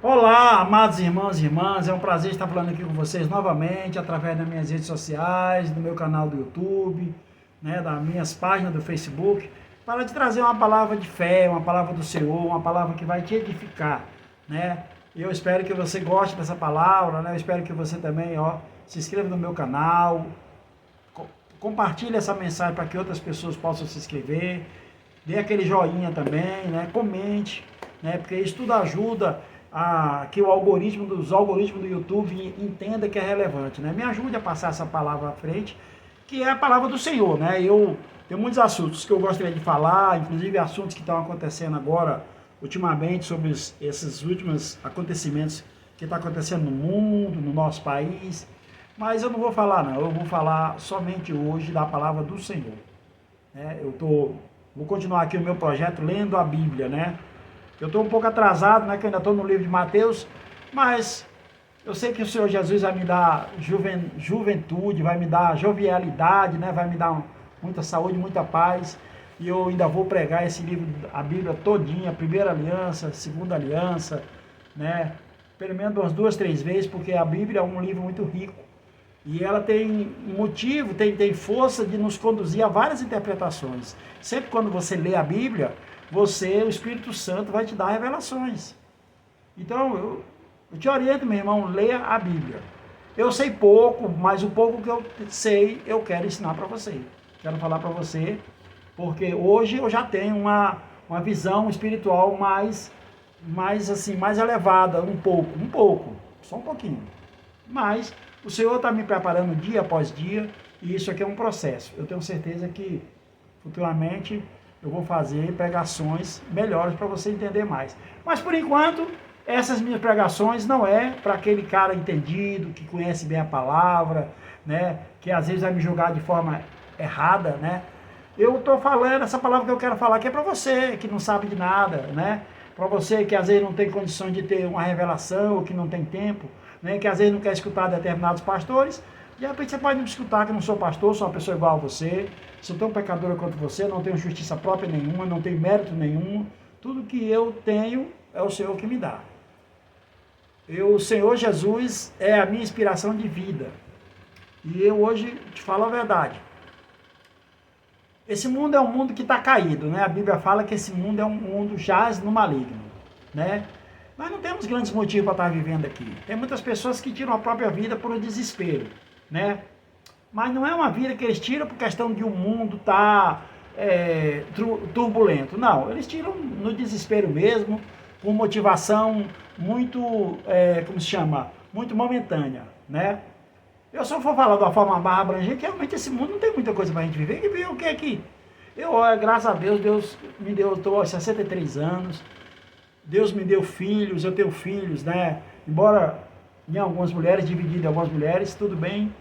Olá, amados irmãos e irmãs, é um prazer estar falando aqui com vocês novamente, através das minhas redes sociais, do meu canal do YouTube, das minhas páginas do Facebook, para te trazer uma palavra de fé, uma palavra do Senhor, uma palavra que vai te edificar, né? E eu espero que você goste dessa palavra, né? Eu espero que você também, se inscreva no meu canal, compartilhe essa mensagem para que outras pessoas possam se inscrever, dê aquele joinha também, né? Comente, né? Porque isso tudo ajuda que os algoritmos do YouTube entenda que é relevante, né? Me ajude a passar essa palavra à frente, que é a palavra do Senhor, né? Eu tenho muitos assuntos que eu gostaria de falar, inclusive assuntos que estão acontecendo agora, ultimamente, sobre esses últimos acontecimentos que estão acontecendo no mundo, no nosso país, mas eu não vou falar não, eu vou falar somente hoje da palavra do Senhor, né? Vou continuar aqui o meu projeto lendo a Bíblia, né? Eu estou um pouco atrasado, né, que eu ainda estou no livro de Mateus, mas eu sei que o Senhor Jesus vai me dar juventude, vai me dar jovialidade, né, vai me dar muita saúde, muita paz, e eu ainda vou pregar esse livro, a Bíblia todinha, a primeira aliança, a segunda aliança, né, pelo menos umas 2, 3 vezes, porque a Bíblia é um livro muito rico, e ela tem motivo, tem força de nos conduzir a várias interpretações. Sempre quando você lê a Bíblia, o Espírito Santo vai te dar revelações. Então, eu te oriento, meu irmão, leia a Bíblia. Eu sei pouco, mas o pouco que eu sei, eu quero ensinar para você. Quero falar para você, porque hoje eu já tenho uma visão espiritual mais elevada, um pouco, só um pouquinho. Mas o Senhor está me preparando dia após dia, e isso aqui é um processo. Eu tenho certeza que futuramente eu vou fazer pregações melhores para você entender mais. Mas por enquanto, essas minhas pregações não é para aquele cara entendido, que conhece bem a palavra, né? Que às vezes vai me julgar de forma errada, né? Eu estou falando, essa palavra que eu quero falar aqui é para você que não sabe de nada, né? Para você que às vezes não tem condições de ter uma revelação, ou que não tem tempo, né? Que às vezes não quer escutar determinados pastores. De repente você pode me escutar que eu não sou pastor, sou uma pessoa igual a você, sou tão pecadora quanto você, não tenho justiça própria nenhuma, não tenho mérito nenhum, tudo que eu tenho é o Senhor que me dá. O Senhor Jesus é a minha inspiração de vida. E eu hoje te falo a verdade. Esse mundo é um mundo que está caído, né? A Bíblia fala que esse mundo é um mundo jaz no maligno, né? Nós não temos grandes motivos para estar vivendo aqui. Tem muitas pessoas que tiram a própria vida por um desespero, né? Mas não é uma vida que eles tiram por questão de um mundo estar turbulento. Não, eles tiram no desespero mesmo, com motivação muito, como se chama? Muito momentânea, né? Eu só vou falar de uma forma mais abrangente, que realmente esse mundo não tem muita coisa para a gente viver. E viver o que aqui? Graças a Deus, Deus me deu, eu estou aos 63 anos, Deus me deu filhos, eu tenho filhos, né? Embora em algumas mulheres, dividido em algumas mulheres, tudo bem,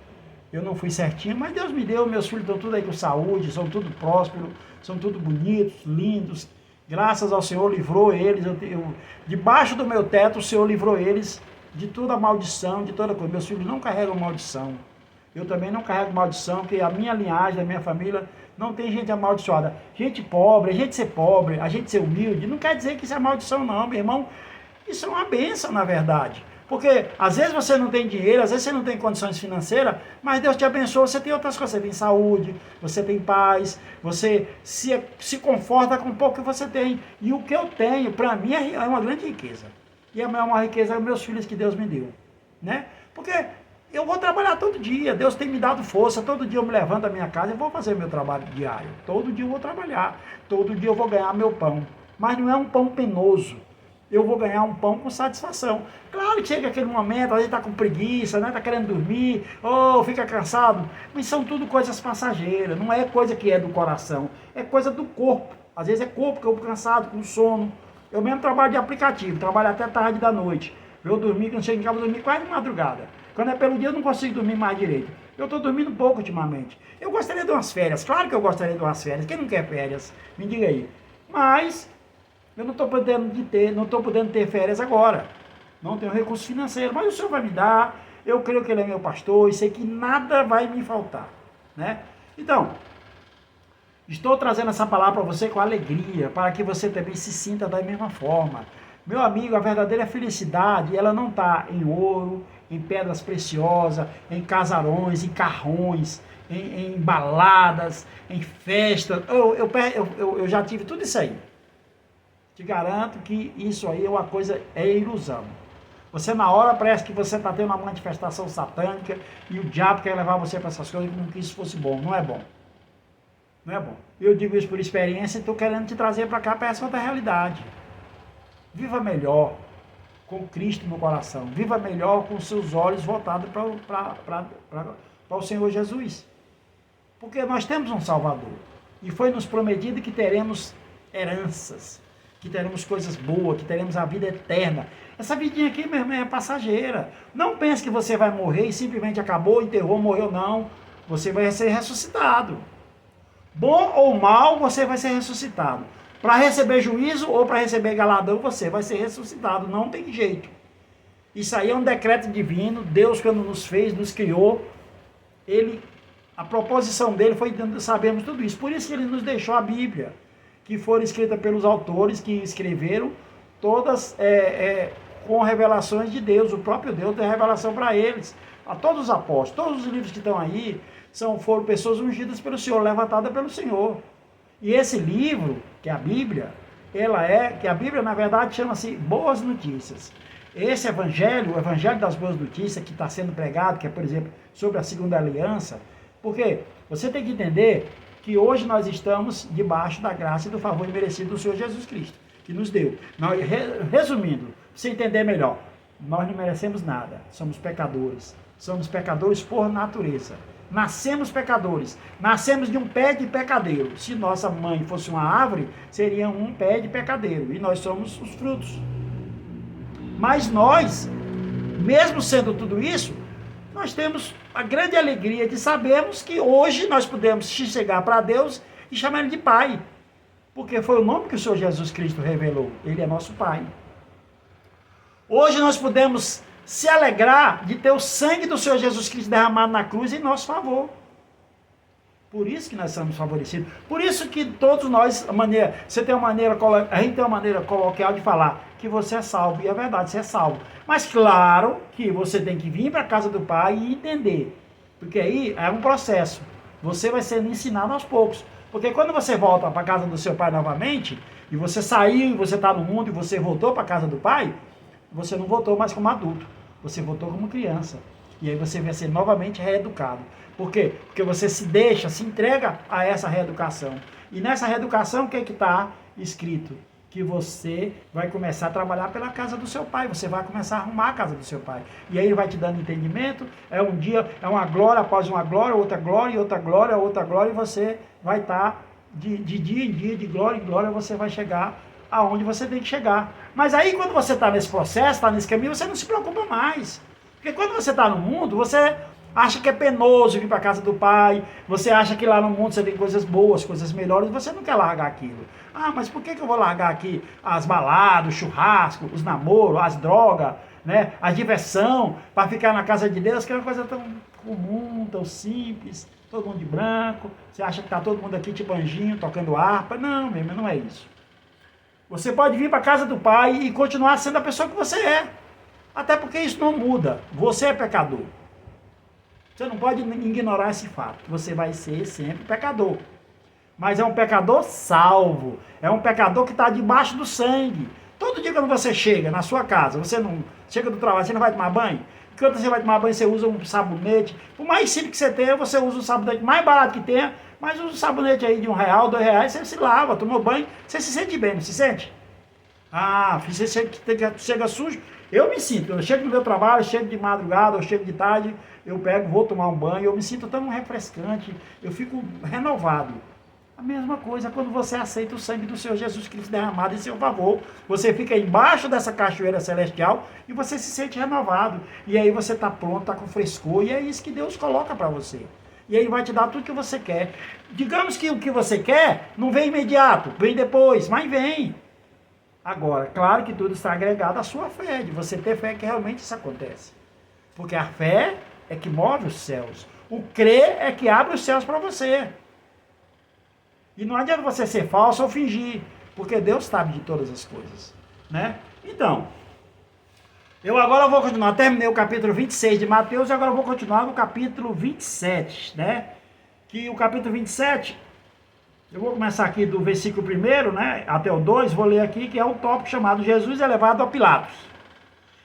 eu não fui certinho, mas Deus me deu, meus filhos estão tudo aí com saúde, são tudo prósperos, são tudo bonitos, lindos. Graças ao Senhor livrou eles, debaixo do meu teto o Senhor livrou eles de toda maldição, de toda coisa. Meus filhos não carregam maldição. Eu também não carrego maldição, porque a minha linhagem, a minha família, não tem gente amaldiçoada. Gente pobre, a gente ser pobre, a gente ser humilde, não quer dizer que isso é maldição não, meu irmão. Isso é uma bênção, na verdade. Porque às vezes você não tem dinheiro, às vezes você não tem condições financeiras, mas Deus te abençoa, você tem outras coisas, você tem saúde, você tem paz, você se conforta com o pouco que você tem. E o que eu tenho, para mim, é uma grande riqueza. E a maior riqueza é os meus filhos que Deus me deu, né? Porque eu vou trabalhar todo dia, Deus tem me dado força, todo dia eu me levanto da minha casa e vou fazer meu trabalho diário. Todo dia eu vou trabalhar, todo dia eu vou ganhar meu pão. Mas não é um pão penoso. Eu vou ganhar um pão com satisfação. Claro que chega aquele momento, a gente está com preguiça, né? Está querendo dormir, ou fica cansado, mas são tudo coisas passageiras, não é coisa que é do coração, é coisa do corpo. Às vezes é corpo cansado, com sono. Eu mesmo trabalho de aplicativo, trabalho até tarde da noite. Eu dormir, quando chego em casa, eu dormir quase de madrugada. Quando é pelo dia, eu não consigo dormir mais direito. Eu estou dormindo pouco ultimamente. Eu gostaria de umas férias, claro que eu gostaria de umas férias. Quem não quer férias? Me diga aí. Mas eu não estou podendo ter férias agora. Não tenho recurso financeiro, mas o Senhor vai me dar. Eu creio que Ele é meu pastor e sei que nada vai me faltar, né? Então, estou trazendo essa palavra para você com alegria, para que você também se sinta da mesma forma. Meu amigo, a verdadeira felicidade, ela não está em ouro, em pedras preciosas, em casarões, em carrões, em baladas, em festas. Eu já tive tudo isso aí. Te garanto que isso aí é uma coisa, é ilusão. Você na hora parece que você está tendo uma manifestação satânica e o diabo quer levar você para essas coisas como que isso fosse bom. Não é bom. Não é bom. Eu digo isso por experiência e estou querendo te trazer para cá, para essa outra realidade. Viva melhor com Cristo no coração. Viva melhor com seus olhos voltados para o Senhor Jesus. Porque nós temos um Salvador. E foi nos prometido que teremos heranças, que teremos coisas boas, que teremos a vida eterna. Essa vidinha aqui, meu irmão, é passageira. Não pense que você vai morrer e simplesmente acabou, enterrou, morreu, não. Você vai ser ressuscitado. Bom ou mal, você vai ser ressuscitado. Para receber juízo ou para receber galadão, você vai ser ressuscitado. Não tem jeito. Isso aí é um decreto divino. Deus, quando nos fez, nos criou, a proposição dele foi sabermos tudo isso. Por isso que ele nos deixou a Bíblia, que foram escritas pelos autores que escreveram, todas com revelações de Deus. O próprio Deus deu revelação para eles. A todos os apóstolos, todos os livros que estão aí, foram pessoas ungidas pelo Senhor, levantadas pelo Senhor. E esse livro, que é a Bíblia, que a Bíblia na verdade chama-se Boas Notícias. Esse evangelho, o evangelho das boas notícias que está sendo pregado, que é, por exemplo, sobre a segunda aliança, porque você tem que entender que hoje nós estamos debaixo da graça e do favor imerecido do Senhor Jesus Cristo, que nos deu. Resumindo, para você entender melhor, nós não merecemos nada, somos pecadores por natureza. Nascemos pecadores, nascemos de um pé de pecadeiro. Se nossa mãe fosse uma árvore, seria um pé de pecadeiro, e nós somos os frutos. Mas nós, mesmo sendo tudo isso, nós temos a grande alegria de sabermos que hoje nós podemos chegar para Deus e chamar Ele de Pai. Porque foi o nome que o Senhor Jesus Cristo revelou. Ele é nosso Pai. Hoje nós podemos se alegrar de ter o sangue do Senhor Jesus Cristo derramado na cruz em nosso favor. Por isso que nós somos favorecidos. Por isso que todos nós, a gente tem uma maneira coloquial de falar que você é salvo. E é verdade, você é salvo. Mas claro que você tem que vir para a casa do Pai e entender. Porque aí é um processo. Você vai sendo ensinado aos poucos. Porque quando você volta para a casa do seu Pai novamente, e você saiu, e você está no mundo, e você voltou para a casa do Pai, você não voltou mais como adulto. Você voltou como criança. E aí você vai ser novamente reeducado. Por quê? Porque você se entrega a essa reeducação. E nessa reeducação, o que está escrito? Que você vai começar a trabalhar pela casa do seu pai. Você vai começar a arrumar a casa do seu pai. E aí ele vai te dando entendimento. É um dia, é uma glória após uma glória, outra glória, outra glória, outra glória. E você vai estar de dia em dia, de glória em glória, você vai chegar aonde você tem que chegar. Mas aí quando você está nesse processo, está nesse caminho, você não se preocupa mais. Porque quando você está no mundo, você acha que é penoso vir para a casa do pai, você acha que lá no mundo você tem coisas boas, coisas melhores, e você não quer largar aquilo. Ah, mas por que eu vou largar aqui as baladas, o churrasco, os namoros, as drogas, né, a diversão, para ficar na casa de Deus, que é uma coisa tão comum, tão simples, todo mundo de branco, você acha que está todo mundo aqui tipo anjinho, tocando harpa. Não, meu irmão, não é isso. Você pode vir para a casa do pai e continuar sendo a pessoa que você é. Até porque isso não muda. Você é pecador. Você não pode ignorar esse fato. Você vai ser sempre pecador. Mas é um pecador salvo. É um pecador que está debaixo do sangue. Todo dia quando você chega na sua casa, você não chega do trabalho, você não vai tomar banho? Quando você vai tomar banho, você usa um sabonete. Por mais simples que você tenha, você usa o sabonete mais barato que tenha, mas usa um sabonete aí de R$1, R$2, você se lava, tomou banho, você se sente bem, não se sente? Ah, você chega sujo. Eu me sinto, eu chego no meu trabalho, chego de madrugada, eu chego de tarde, eu pego, vou tomar um banho, eu me sinto tão refrescante, eu fico renovado. A mesma coisa quando você aceita o sangue do Senhor Jesus Cristo derramado em seu favor. Você fica embaixo dessa cachoeira celestial e você se sente renovado. E aí você está pronto, está com frescor, e é isso que Deus coloca para você. E aí vai te dar tudo que você quer. Digamos que o que você quer não vem imediato, vem depois, mas vem. Agora, claro que tudo está agregado à sua fé, de você ter fé que realmente isso acontece. Porque a fé é que move os céus. O crer é que abre os céus para você. E não adianta você ser falso ou fingir, porque Deus sabe de todas as coisas, né? Então, eu agora vou continuar, terminei o capítulo 26 de Mateus e agora eu vou continuar no capítulo 27, né? Que o capítulo 27, eu vou começar aqui do versículo 1, né, até o 2, vou ler aqui, que é um tópico chamado Jesus é levado a Pilatos.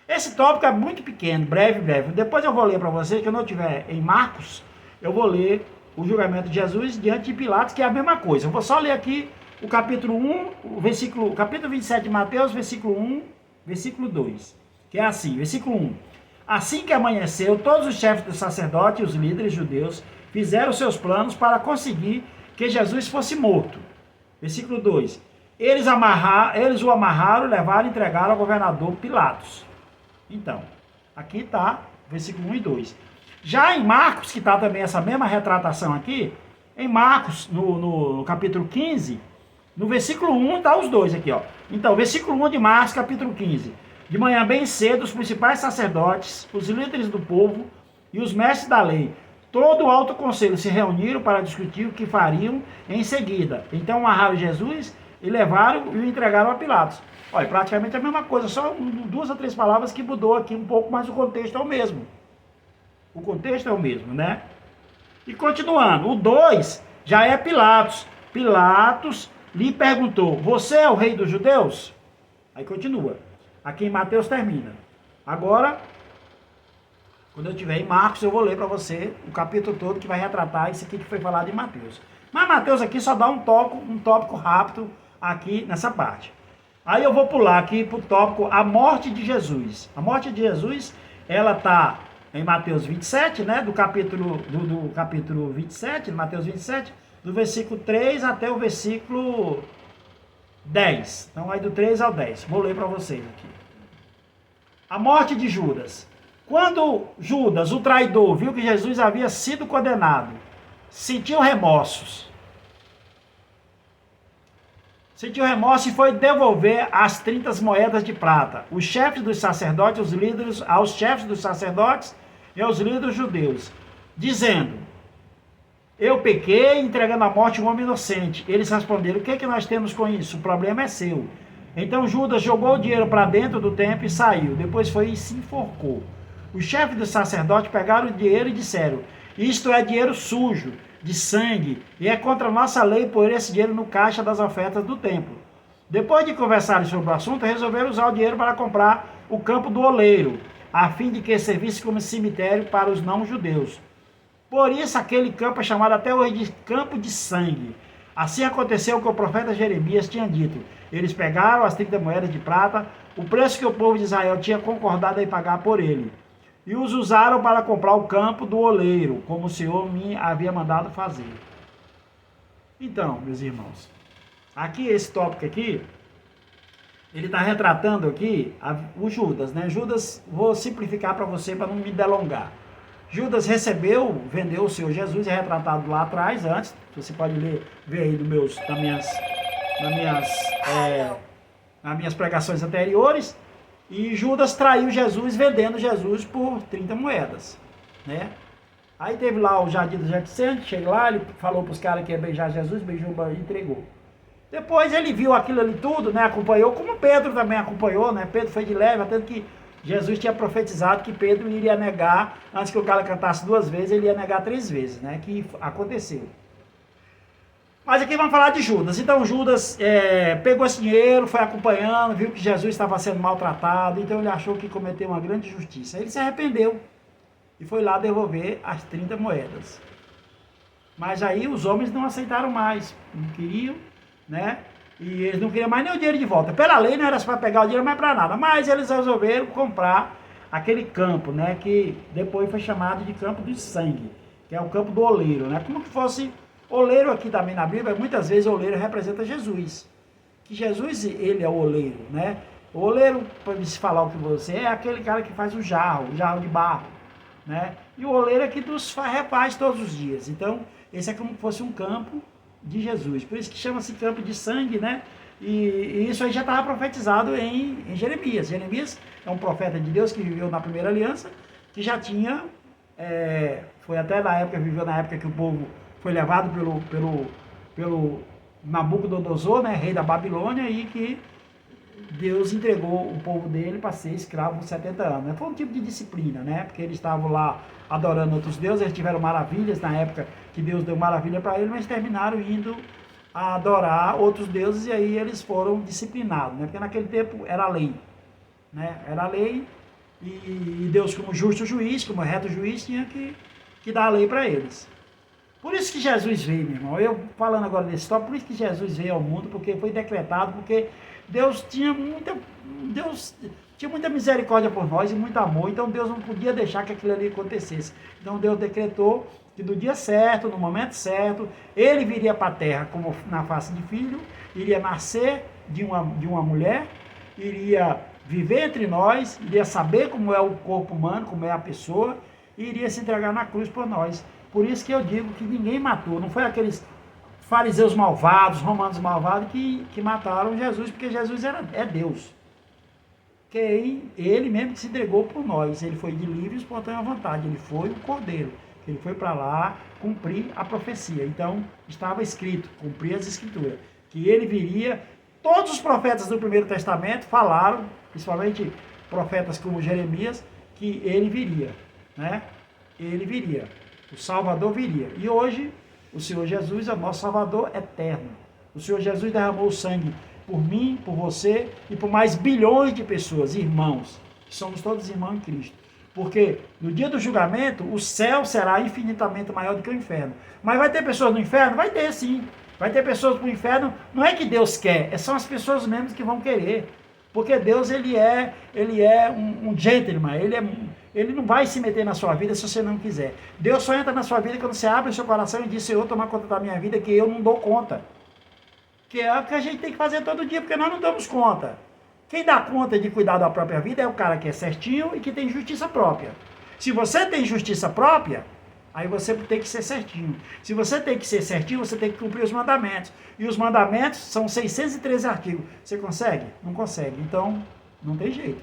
Esse tópico é muito pequeno, breve. Depois eu vou ler para você, que eu não estiver em Marcos, eu vou ler o julgamento de Jesus diante de Pilatos, que é a mesma coisa. Eu vou só ler aqui o capítulo 1, o capítulo 27 de Mateus, versículo 1, versículo 2. Que é assim, versículo 1. Assim que amanheceu, todos os chefes dos sacerdotes e os líderes judeus fizeram seus planos para conseguir que Jesus fosse morto. Versículo 2. Eles o amarraram, levaram e entregaram ao governador Pilatos. Então, aqui está versículo 1 e 2. Já em Marcos, que está também essa mesma retratação aqui, em Marcos, no capítulo 15, no versículo 1 está os dois aqui, ó. Então, versículo 1 de Marcos, capítulo 15. De manhã bem cedo, os principais sacerdotes, os líderes do povo e os mestres da lei, todo o alto conselho se reuniram para discutir o que fariam em seguida. Então amarraram Jesus e levaram e o entregaram a Pilatos. Olha, praticamente a mesma coisa, só 2 ou 3 palavras que mudou aqui um pouco, mas o contexto é o mesmo. O contexto é o mesmo, né? E continuando, o 2 já é Pilatos. Pilatos lhe perguntou, você é o rei dos judeus? Aí continua. Aqui em Mateus termina. Agora, quando eu estiver em Marcos, eu vou ler para você o capítulo todo que vai retratar isso aqui que foi falado em Mateus. Mas Mateus aqui só dá um tópico rápido aqui nessa parte. Aí eu vou pular aqui para o tópico a morte de Jesus. A morte de Jesus, ela está em Mateus 27, né? Do capítulo 27, Mateus 27, do versículo 3 até o versículo 10. Então aí do 3 ao 10. Vou ler para vocês aqui. A morte de Judas. Quando Judas, o traidor, viu que Jesus havia sido condenado, sentiu remorsos. Sentiu remorso e foi devolver as 30 moedas de prata. Os chefes dos sacerdotes, os líderes, aos chefes dos sacerdotes e aos líderes judeus, dizendo, eu pequei entregando à morte um homem inocente. Eles responderam, o que é que nós temos com isso? O problema é seu. Então Judas jogou o dinheiro para dentro do templo e saiu. Depois foi e se enforcou. Os chefes dos sacerdotes pegaram o dinheiro e disseram, isto é dinheiro sujo, de sangue, e é contra a nossa lei pôr esse dinheiro no caixa das ofertas do templo. Depois de conversarem sobre o assunto, resolveram usar o dinheiro para comprar o campo do oleiro, a fim de que servisse como cemitério para os não-judeus. Por isso aquele campo é chamado até hoje de campo de sangue. Assim aconteceu que o profeta Jeremias tinha dito, eles pegaram as 30 moedas de prata, o preço que o povo de Israel tinha concordado em pagar por ele, e os usaram para comprar o campo do oleiro, como o Senhor me havia mandado fazer. Então, meus irmãos, aqui esse tópico aqui, ele está retratando aqui o Judas, né? Judas, vou simplificar para você, para não me delongar. Judas vendeu o Senhor Jesus, é retratado lá atrás, antes, você pode ver aí nas minhas pregações anteriores, e Judas traiu Jesus, vendendo Jesus por 30 moedas, né? Aí teve lá o jardim do Getsemane, chega lá, ele falou para os caras que ia beijar Jesus, beijou e entregou. Depois ele viu aquilo ali tudo, né? Acompanhou, como Pedro também acompanhou, né? Pedro foi de leve, até que Jesus tinha profetizado que Pedro iria negar, antes que o cara cantasse 2 vezes, ele ia negar 3 vezes, né? Que aconteceu. Mas aqui vamos falar de Judas. Então Judas pegou esse dinheiro, foi acompanhando, viu que Jesus estava sendo maltratado, então ele achou que cometeu uma grande injustiça. Ele se arrependeu e foi lá devolver as 30 moedas. Mas aí os homens não aceitaram mais, não queriam, né? E eles não queriam mais nem o dinheiro de volta. Pela lei não era para pegar o dinheiro mais para nada, mas eles resolveram comprar aquele campo, né? Que depois foi chamado de campo de sangue, que é o campo do oleiro, né? Como que fosse... Oleiro aqui também na Bíblia, muitas vezes o oleiro representa Jesus. Que Jesus, ele é o oleiro, né? O oleiro, para se falar o que você é aquele cara que faz o jarro de barro, né? E o oleiro é que nos refaz todos os dias. Então, esse é como se fosse um campo de Jesus. Por isso que chama-se campo de sangue, né? E isso aí já estava profetizado em Jeremias. Jeremias é um profeta de Deus que viveu na primeira aliança, que já tinha, foi até na época, viveu na época que o povo foi levado pelo Nabucodonosor, né, rei da Babilônia, e que Deus entregou o povo dele para ser escravo por 70 anos. Né? Foi um tipo de disciplina, né? Porque eles estavam lá adorando outros deuses, eles tiveram maravilhas na época que Deus deu maravilha para eles, mas terminaram indo a adorar outros deuses e aí eles foram disciplinados, né? Porque naquele tempo era lei, né? Era lei e Deus, como justo juiz, como reto juiz, tinha que dar a lei para eles. Por isso que Jesus veio, meu irmão. Eu falando agora desse tópico, por isso que Jesus veio ao mundo, porque foi decretado, porque Deus tinha muita misericórdia por nós e muito amor, então Deus não podia deixar que aquilo ali acontecesse. Então Deus decretou que no dia certo, no momento certo, ele viria para a terra como na face de filho, iria nascer de uma mulher, iria viver entre nós, iria saber como é o corpo humano, como é a pessoa, e iria se entregar na cruz por nós. Por isso que eu digo que ninguém matou, não foi aqueles fariseus malvados, romanos malvados que mataram Jesus, porque Jesus é Deus. Ele mesmo que se entregou por nós, ele foi de livre e espontânea vontade, ele foi o Cordeiro, ele foi para lá cumprir a profecia. Então estava escrito, cumprir as escrituras, que ele viria. Todos os profetas do Primeiro Testamento falaram, principalmente profetas como Jeremias, que ele viria, né? Ele viria, o Salvador viria. E hoje, o Senhor Jesus é o nosso Salvador eterno. O Senhor Jesus derramou o sangue por mim, por você e por mais bilhões de pessoas, irmãos, que somos todos irmãos em Cristo. Porque no dia do julgamento, o céu será infinitamente maior do que o inferno. Mas vai ter pessoas no inferno? Vai ter, sim. Vai ter pessoas para o inferno. Não é que Deus quer, são as pessoas mesmo que vão querer. Porque Deus, ele é um gentleman, ele não vai se meter na sua vida se você não quiser. Deus só entra na sua vida quando você abre o seu coração e diz: Senhor, toma conta da minha vida, que eu não dou conta. Que é o que a gente tem que fazer todo dia, porque nós não damos conta. Quem dá conta de cuidar da própria vida é o cara que é certinho e que tem justiça própria. Se você tem justiça própria, aí você tem que ser certinho. Se você tem que ser certinho, você tem que cumprir os mandamentos. E os mandamentos são 613 artigos. Você consegue? Não consegue. Então, não tem jeito.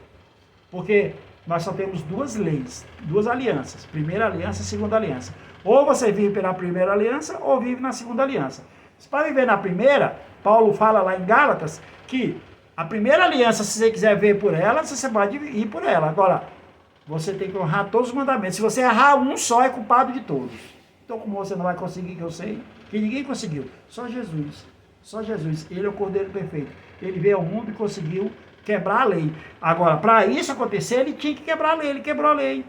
Porque nós só temos duas leis, duas alianças. Primeira aliança e segunda aliança. Ou você vive pela primeira aliança, ou vive na segunda aliança. Para viver na primeira, Paulo fala lá em Gálatas que a primeira aliança, se você quiser ver por ela, você pode ir por ela. Agora, você tem que honrar todos os mandamentos. Se você errar um só, é culpado de todos. Então, como você não vai conseguir, que eu sei, que ninguém conseguiu. Só Jesus. Só Jesus. Ele é o Cordeiro perfeito. Ele veio ao mundo e conseguiu quebrar a lei. Agora, para isso acontecer, ele tinha que quebrar a lei. Ele quebrou a lei.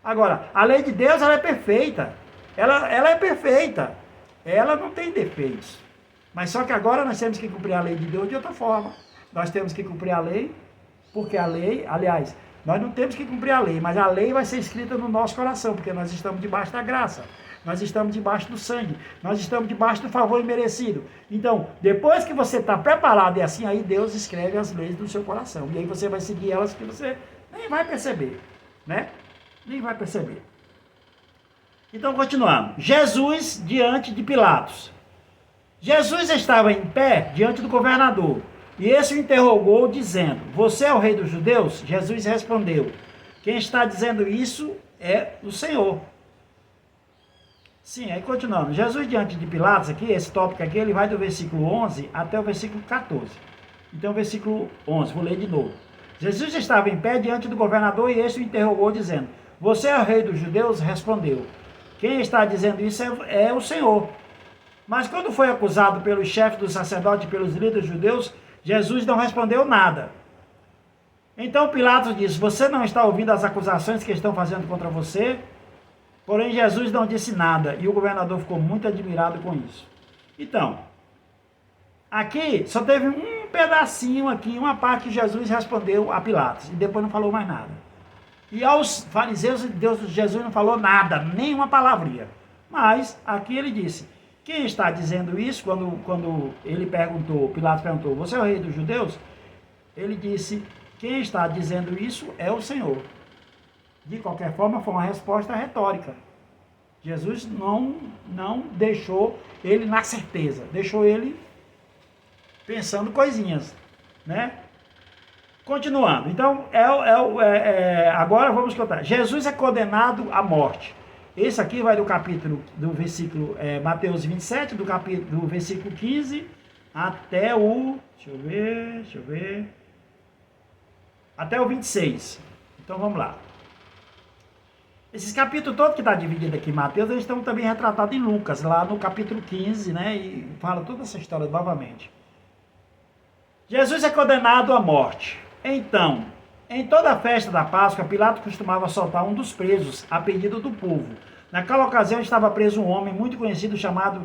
Agora, a lei de Deus, ela é perfeita. Ela é perfeita. Ela não tem defeitos. Mas só que agora nós temos que cumprir a lei de Deus de outra forma. Nós temos que cumprir a lei, porque a lei, aliás, nós não temos que cumprir a lei, mas a lei vai ser escrita no nosso coração, porque nós estamos debaixo da graça, nós estamos debaixo do sangue, nós estamos debaixo do favor imerecido. Então, depois que você está preparado e assim, aí Deus escreve as leis do seu coração. E aí você vai seguir elas que você nem vai perceber, né? Nem vai perceber. Então, continuando. Jesus diante de Pilatos. Jesus estava em pé diante do governador. E esse o interrogou, dizendo: Você é o rei dos judeus? Jesus respondeu: Quem está dizendo isso é o Senhor. Sim, aí continuando. Jesus diante de Pilatos, aqui, esse tópico aqui, ele vai do versículo 11 até o versículo 14. Então, versículo 11, vou ler de novo. Jesus estava em pé diante do governador e esse o interrogou, dizendo: Você é o rei dos judeus? Respondeu: Quem está dizendo isso é o Senhor. Mas quando foi acusado pelos chefes dos sacerdotes e pelos líderes judeus, Jesus não respondeu nada. Então Pilatos disse: Você não está ouvindo as acusações que estão fazendo contra você? Porém Jesus não disse nada e o governador ficou muito admirado com isso. Então, aqui só teve um pedacinho aqui, uma parte que Jesus respondeu a Pilatos e depois não falou mais nada. E aos fariseus, Jesus não falou nada, nem uma palavrinha. Mas aqui ele disse: Quem está dizendo isso? Quando ele perguntou, Pilatos perguntou: Você é o rei dos judeus? Ele disse: Quem está dizendo isso é o Senhor. De qualquer forma, foi uma resposta retórica. Jesus não deixou ele na certeza, deixou ele pensando coisinhas, né? Continuando, então, agora vamos contar. Jesus é condenado à morte. Esse aqui vai do versículo, Mateus 27, do versículo 15 até o, deixa eu ver, até o 26. Então vamos lá. Esses capítulos todos que está dividido aqui em Mateus, eles estão também retratados em Lucas, lá no capítulo 15, né? E fala toda essa história novamente. Jesus é condenado à morte. Então, em toda a festa da Páscoa, Pilatos costumava soltar um dos presos, a pedido do povo. Naquela ocasião estava preso um homem muito conhecido chamado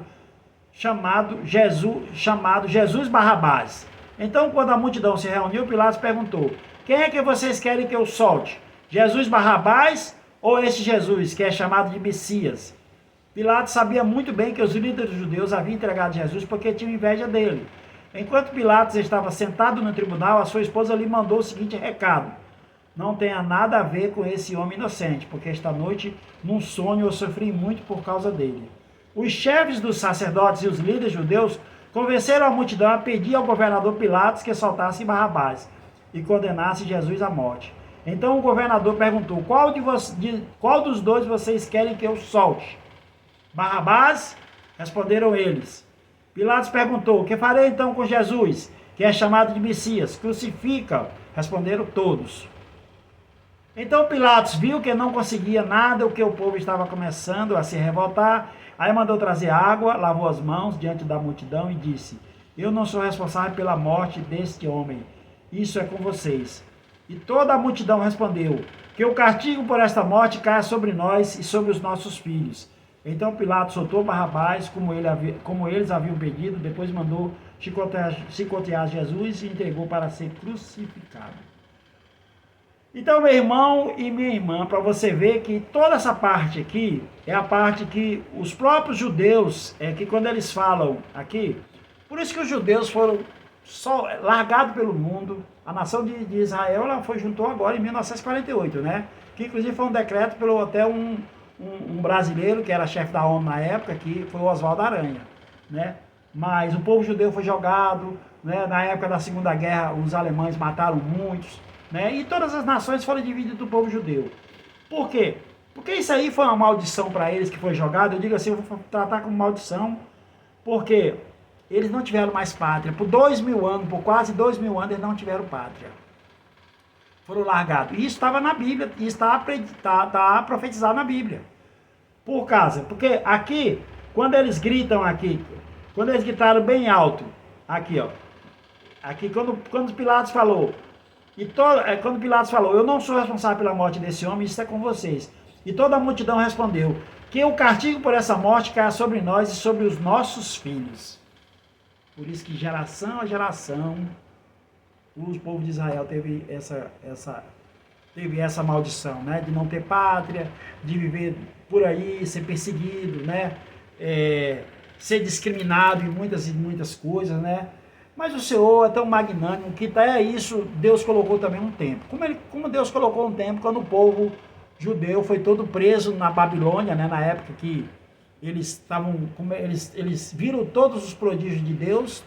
Jesus Barrabás. Então, quando a multidão se reuniu, Pilatos perguntou: quem é que vocês querem que eu solte? Jesus Barrabás ou este Jesus, que é chamado de Messias? Pilatos sabia muito bem que os líderes judeus haviam entregado Jesus porque tinham inveja dele. Enquanto Pilatos estava sentado no tribunal, a sua esposa lhe mandou o seguinte recado: não tenha nada a ver com esse homem inocente, porque esta noite, num sonho, eu sofri muito por causa dele. Os chefes dos sacerdotes e os líderes judeus convenceram a multidão a pedir ao governador Pilatos que soltasse Barrabás e condenasse Jesus à morte. Então o governador perguntou: qual dos dois vocês querem que eu solte? Barrabás? Responderam eles. Pilatos perguntou: o que farei então com Jesus, que é chamado de Messias? Crucifica, responderam todos. Então Pilatos viu que não conseguia nada, o que o povo estava começando a se revoltar. Aí mandou trazer água, lavou as mãos diante da multidão e disse: eu não sou responsável pela morte deste homem, isso é com vocês. E toda a multidão respondeu: que o castigo por esta morte caia sobre nós e sobre os nossos filhos. Então Pilatos soltou Barrabás, como eles haviam pedido, depois mandou chicotear Jesus e entregou para ser crucificado. Então, meu irmão e minha irmã, para você ver que toda essa parte aqui é a parte que os próprios judeus, que quando eles falam aqui, por isso que os judeus foram largados pelo mundo. A nação de Israel ela juntou agora em 1948, né? Que inclusive foi um decreto pelo até um brasileiro, que era chefe da ONU na época, que foi o Oswaldo Aranha, né? Mas o povo judeu foi jogado, né? Na época da Segunda Guerra, os alemães mataram muitos, né? E todas as nações foram divididas do povo judeu. Por quê? Porque isso aí foi uma maldição para eles que foi jogado. Eu digo assim, eu vou tratar como maldição, porque eles não tiveram mais pátria. Por 2000 anos, por quase 2000 anos, eles não tiveram pátria. Foram largados. E isso estava na Bíblia, e está profetizado na Bíblia. Porque aqui, quando eles gritam aqui, quando eles gritaram bem alto, aqui ó, aqui quando Pilatos falou, quando Pilatos falou: eu não sou responsável pela morte desse homem, isso é com vocês. E toda a multidão respondeu: que o castigo por essa morte caia sobre nós e sobre os nossos filhos. Por isso que geração a geração, o povo de Israel teve essa maldição, né? De não ter pátria, de viver por aí, ser perseguido, né? Ser discriminado em muitas coisas, né? Mas o Senhor é tão magnânimo que até isso Deus colocou também um tempo. Como Deus colocou um tempo quando o povo judeu foi todo preso na Babilônia, né? Na época que eles viram todos os prodígios de Deus,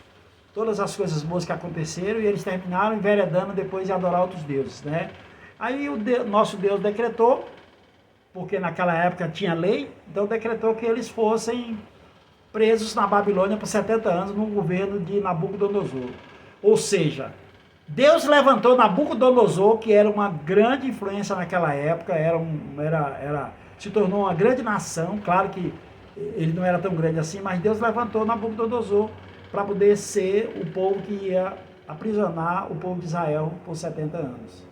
todas as coisas boas que aconteceram, e eles terminaram enveredando depois de adorar outros deuses, né? Aí nosso Deus decretou, porque naquela época tinha lei, então decretou que eles fossem presos na Babilônia por 70 anos no governo de Nabucodonosor. Ou seja, Deus levantou Nabucodonosor, que era uma grande influência naquela época, se tornou uma grande nação. Claro que ele não era tão grande assim, mas Deus levantou Nabucodonosor para poder ser o povo que ia aprisionar o povo de Israel por 70 anos.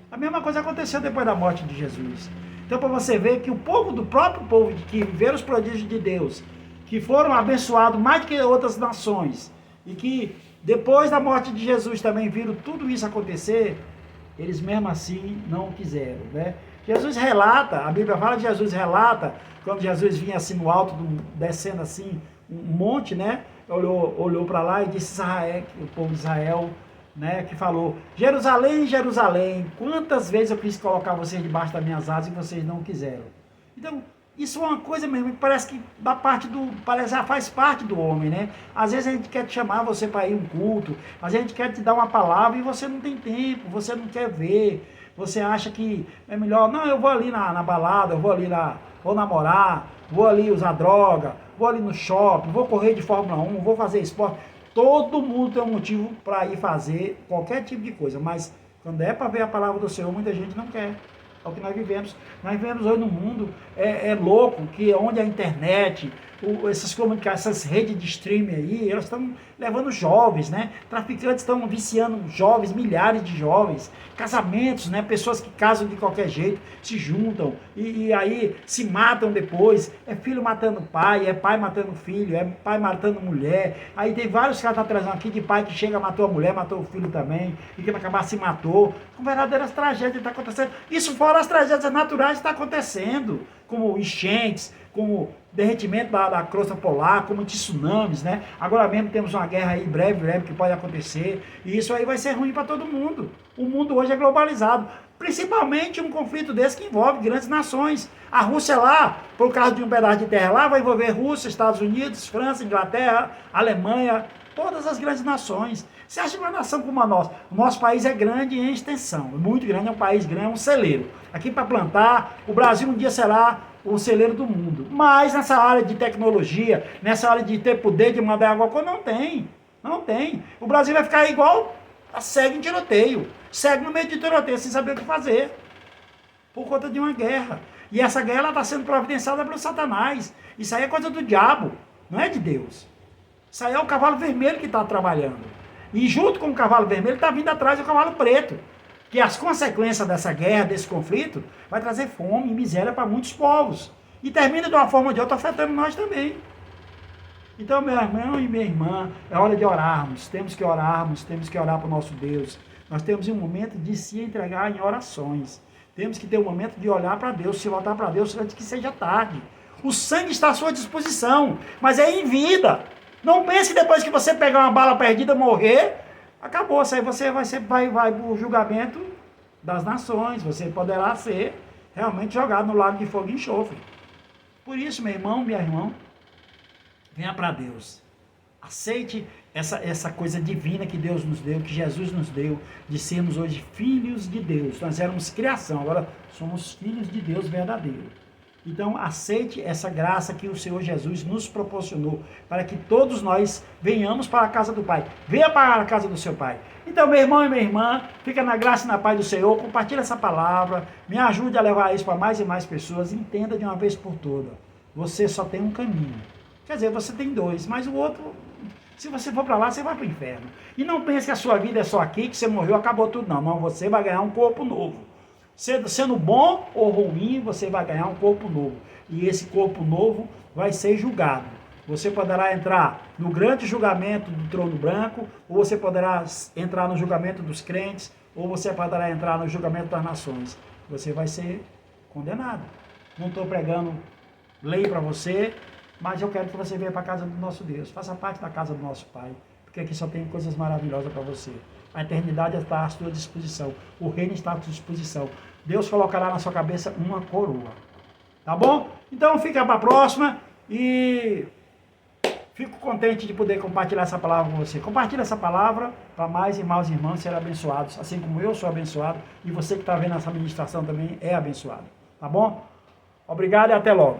A mesma coisa aconteceu depois da morte de Jesus. Então, para você ver que o próprio povo que viveram os prodígios de Deus, que foram abençoados mais do que outras nações, e que depois da morte de Jesus também viram tudo isso acontecer, eles mesmo assim não quiseram, né? Jesus relata, a Bíblia fala de Jesus relata, quando Jesus vinha assim no alto, descendo assim um monte, né? Olhou para lá e disse Israel, o povo de Israel, né? Que falou: Jerusalém, Jerusalém, quantas vezes eu quis colocar vocês debaixo das minhas asas e vocês não quiseram. Então, isso é uma coisa mesmo que parece que faz parte do homem, né? Às vezes a gente quer te chamar você para ir a um culto, às vezes a gente quer te dar uma palavra e você não tem tempo, você não quer ver, você acha que é melhor, não, eu vou ali na balada, eu vou ali vou namorar, vou ali usar droga, vou ali no shopping, vou correr de Fórmula 1, vou fazer esporte. Todo mundo tem um motivo para ir fazer qualquer tipo de coisa, mas Quando é para ver a palavra do Senhor, muita gente não quer. É o que nós vivemos. Nós vivemos hoje num mundo louco, que onde a internet, essas comunicações, essas redes de streaming aí, elas estão levando jovens, né? Traficantes estão viciando jovens, milhares de jovens. Casamentos, né? Pessoas que casam de qualquer jeito, se juntam e aí se matam depois. É filho matando pai, é pai matando filho, é pai matando mulher. Aí tem vários casos trazendo aqui de pai que chega, matou a mulher, matou o filho também, e que vai acabar se matou. Com verdadeiras tragédias está acontecendo. Isso fora as tragédias naturais está acontecendo, como enchentes, como derretimento da crosta polar, como tsunamis, né? Agora mesmo temos uma guerra aí breve que pode acontecer, e isso aí vai ser ruim para todo mundo. O mundo hoje é globalizado, principalmente um conflito desse que envolve grandes nações. A Rússia lá, por causa de um pedaço de terra lá, vai envolver Rússia, Estados Unidos, França, Inglaterra, Alemanha, todas as grandes nações. Você acha que uma nação como a nossa? O nosso país é grande em extensão, é muito grande, é um país grande, é um celeiro. Aqui para plantar, o Brasil um dia será o celeiro do mundo. Mas nessa área de tecnologia, nessa área de ter poder de mandar água, não tem. Não tem. O Brasil vai ficar igual a cego em tiroteio. Cego no meio de tiroteio, sem saber o que fazer. Por conta de uma guerra. E essa guerra está sendo providenciada pelo Satanás. Isso aí é coisa do diabo, não é de Deus. Isso aí é o cavalo vermelho que está trabalhando. E junto com o cavalo vermelho está vindo atrás o cavalo preto. Que as consequências dessa guerra, desse conflito, vai trazer fome e miséria para muitos povos. E termina de uma forma ou de outra afetando nós também. Então, meu irmão e minha irmã, é hora de orarmos, temos que orar para o nosso Deus. Nós temos um momento de se entregar em orações. Temos que ter um momento de olhar para Deus, se voltar para Deus antes que seja tarde. O sangue está à sua disposição, mas é em vida. Não pense que depois que você pegar uma bala perdida, morrer, acabou. Aí você vai para o julgamento das nações. Você poderá ser realmente jogado no lago de fogo e enxofre. Por isso, meu irmão, minha irmã, venha para Deus. Aceite essa coisa divina que Deus nos deu, que Jesus nos deu, de sermos hoje filhos de Deus. Nós éramos criação, agora somos filhos de Deus verdadeiro. Então, aceite essa graça que o Senhor Jesus nos proporcionou, para que todos nós venhamos para a casa do Pai. Venha para a casa do seu Pai. Então, meu irmão e minha irmã, fica na graça e na paz do Senhor, compartilha essa palavra, me ajude a levar isso para mais e mais pessoas, entenda de uma vez por todas. Você só tem um caminho. Quer dizer, você tem dois, mas o outro, se você for para lá, você vai para o inferno. E não pense que a sua vida é só aqui, que você morreu, acabou tudo. Não, não, você vai ganhar um corpo novo. Sendo bom ou ruim, você vai ganhar um corpo novo. E esse corpo novo vai ser julgado. Você poderá entrar no grande julgamento do trono branco, ou você poderá entrar no julgamento dos crentes, ou você poderá entrar no julgamento das nações. Você vai ser condenado. Não estou pregando lei para você, mas eu quero que você venha para a casa do nosso Deus. Faça parte da casa do nosso Pai, porque aqui só tem coisas maravilhosas para você. A eternidade está à sua disposição. O reino está à sua disposição. Deus colocará na sua cabeça uma coroa. Tá bom? Então fica para a próxima e fico contente de poder compartilhar essa palavra com você. Compartilhe essa palavra para mais irmãos e irmãs serem abençoados, assim como eu sou abençoado e você que está vendo essa ministração também é abençoado. Tá bom? Obrigado e até logo.